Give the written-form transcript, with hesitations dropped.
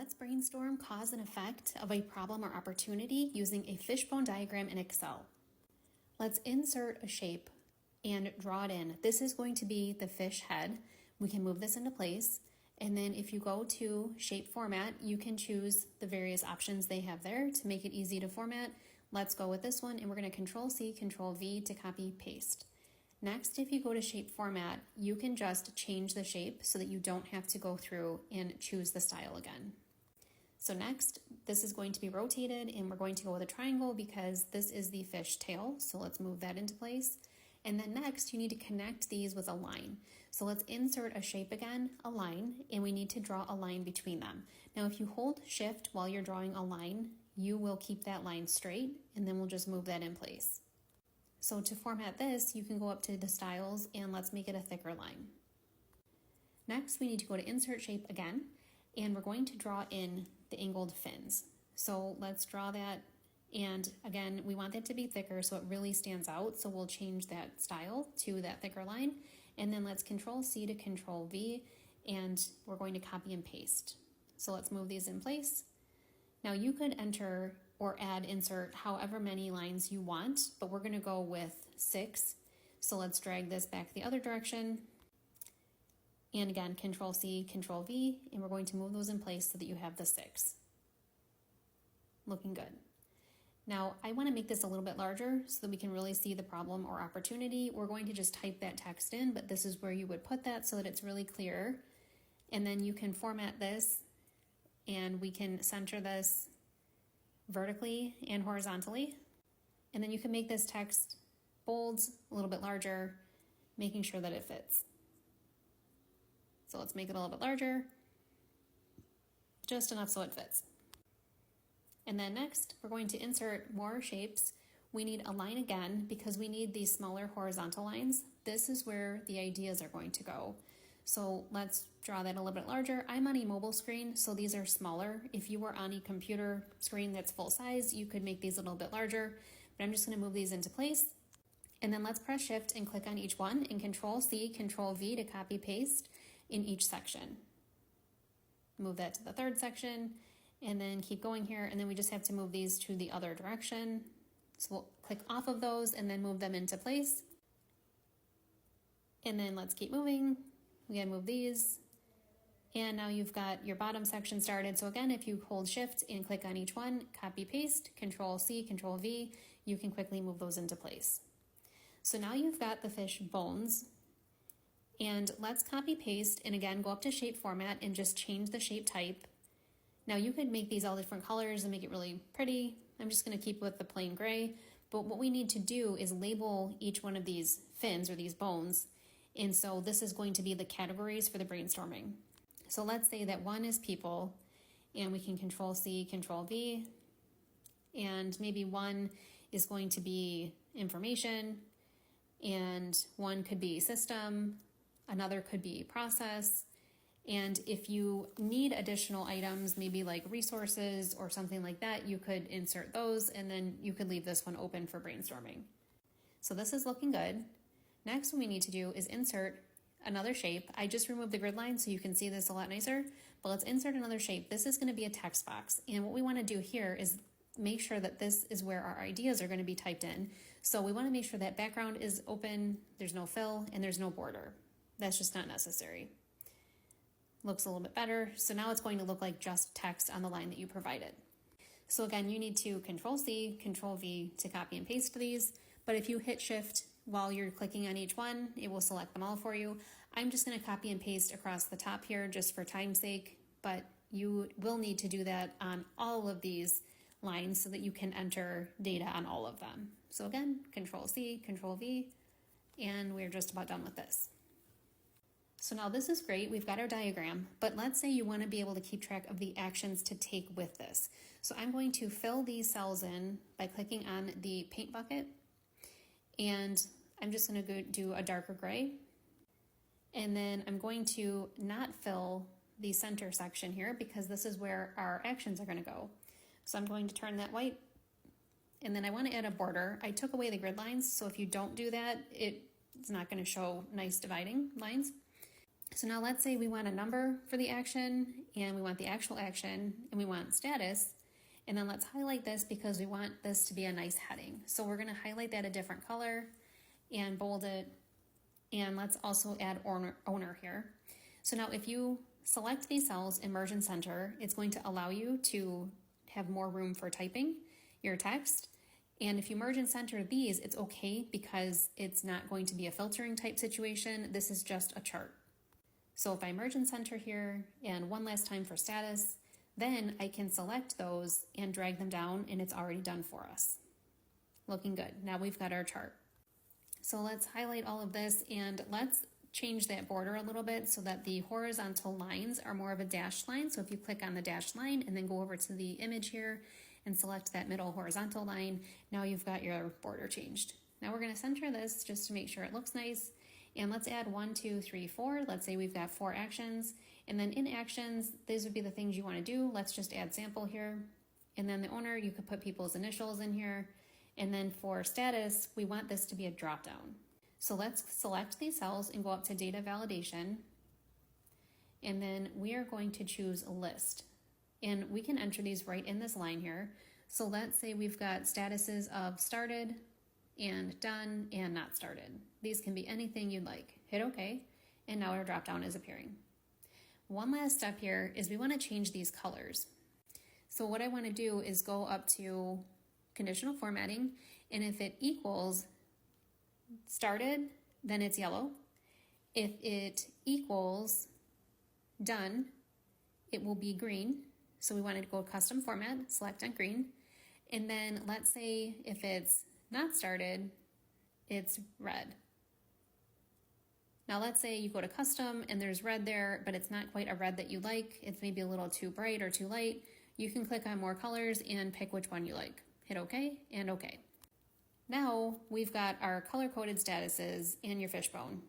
Let's brainstorm cause and effect of a problem or opportunity using a fishbone diagram in Excel. Let's insert a shape and draw it in. This is going to be the fish head. We can move this into place. And then if you go to shape format, you can choose the various options they have there to make it easy to format. Let's go with this one, and we're going to Control C, Control V to copy paste. Next, if you go to shape format, you can just change the shape so that you don't have to go through and choose the style again. So next, this is going to be rotated, and we're going to go with a triangle because this is the fish tail. So let's move that into place. And then next, you need to connect these with a line. So let's insert a shape again, a line, and we need to draw a line between them. Now, if you hold Shift while you're drawing a line, you will keep that line straight, and then we'll just move that in place. So to format this, you can go up to the styles, and let's make it a thicker line. Next, we need to go to Insert Shape again, and we're going to draw in the angled fins. So let's draw that. And again, we want that to be thicker so it really stands out. So we'll change that style to that thicker line. And then let's Control C to Control V, and we're going to copy and paste. So let's move these in place. Now you could enter or add, insert however many lines you want, but we're gonna go with 6. So let's drag this back the other direction. And again, Control C, Control V, and we're going to move those in place so that you have the 6. Looking good. Now, I want to make this a little bit larger so that we can really see the problem or opportunity. We're going to just type that text in, but this is where you would put that so that it's really clear. And then you can format this, and we can center this vertically and horizontally. And then you can make this text bold, a little bit larger, making sure that it fits. So let's make it a little bit larger, just enough so it fits. And then next, we're going to insert more shapes. We need a line again because we need these smaller horizontal lines. This is where the ideas are going to go. So let's draw that a little bit larger. I'm on a mobile screen, so these are smaller. If you were on a computer screen that's full size, you could make these a little bit larger, but I'm just gonna move these into place. And then let's press Shift and click on each one, and Control C, Control V to copy paste in each section. Move that to the third section, and then keep going here, and then we just have to move these to the other direction. So we'll click off of those and then move them into place. And then let's keep moving. We gotta move these. And now you've got your bottom section started. So again, if you hold Shift and click on each one, copy paste, Control C, Control V, you can quickly move those into place. So now you've got the fish bones. And let's copy paste, and again, go up to shape format and just change the shape type. Now you could make these all different colors and make it really pretty. I'm just gonna keep with the plain gray, but what we need to do is label each one of these fins or these bones. And so this is going to be the categories for the brainstorming. So let's say that one is people, and we can Control C, Control V, and maybe one is going to be information, and one could be system, another could be process. And if you need additional items, maybe like resources or something like that, you could insert those, and then you could leave this one open for brainstorming. So this is looking good. Next, what we need to do is insert another shape. I just removed the grid line so you can see this a lot nicer, but let's insert another shape. This is going to be a text box. And what we want to do here is make sure that this is where our ideas are going to be typed in. So we want to make sure that background is open, there's no fill, and there's no border. That's just not necessary. Looks a little bit better. So now it's going to look like just text on the line that you provided. So again, you need to Control C, Control V to copy and paste these. But if you hit Shift while you're clicking on each one, it will select them all for you. I'm just going to copy and paste across the top here just for time's sake, but you will need to do that on all of these lines so that you can enter data on all of them. So again, Control C, Control V, and we're just about done with this. So now this is great, we've got our diagram, but let's say you want to be able to keep track of the actions to take with this. So I'm going to fill these cells in by clicking on the paint bucket, and I'm just going to go do a darker gray. And then I'm going to not fill the center section here because this is where our actions are going to go. So I'm going to turn that white, and then I want to add a border. I took away the grid lines, so if you don't do that, it's not going to show nice dividing lines. So now let's say we want a number for the action, and we want the actual action, and we want status. And then let's highlight this because we want this to be a nice heading. So we're gonna highlight that a different color and bold it. And let's also add owner here. So now if you select these cells and merge and center, it's going to allow you to have more room for typing your text. And if you merge and center these, it's okay because it's not going to be a filtering type situation. This is just a chart. So if I merge and center here and one last time for status, then I can select those and drag them down and it's already done for us. Looking good. Now we've got our chart. So let's highlight all of this and let's change that border a little bit so that the horizontal lines are more of a dashed line. So if you click on the dashed line and then go over to the image here and select that middle horizontal line, now you've got your border changed. Now we're going to center this just to make sure it looks nice. And let's add 1, 2, 3, 4. Let's say we've got 4 actions. And then in actions, these would be the things you want to do. Let's just add sample here. And then the owner, you could put people's initials in here. And then for status, we want this to be a drop down. So let's select these cells and go up to data validation. And then we are going to choose a list. And we can enter these right in this line here. So let's say we've got statuses of started and done and not started. These can be anything you'd like. Hit OK, and now our drop down is appearing. One last step here is we want to change these colors. So what I want to do is go up to conditional formatting, and if it equals started, then it's yellow. If it equals done, it will be green. So we want to go custom format, select on green. And then let's say if it's not started, it's red. Now let's say you go to custom and there's red there, but it's not quite a red that you like. It's maybe a little too bright or too light. You can click on more colors and pick which one you like. Hit OK and OK. Now we've got our color-coded statuses and your fishbone.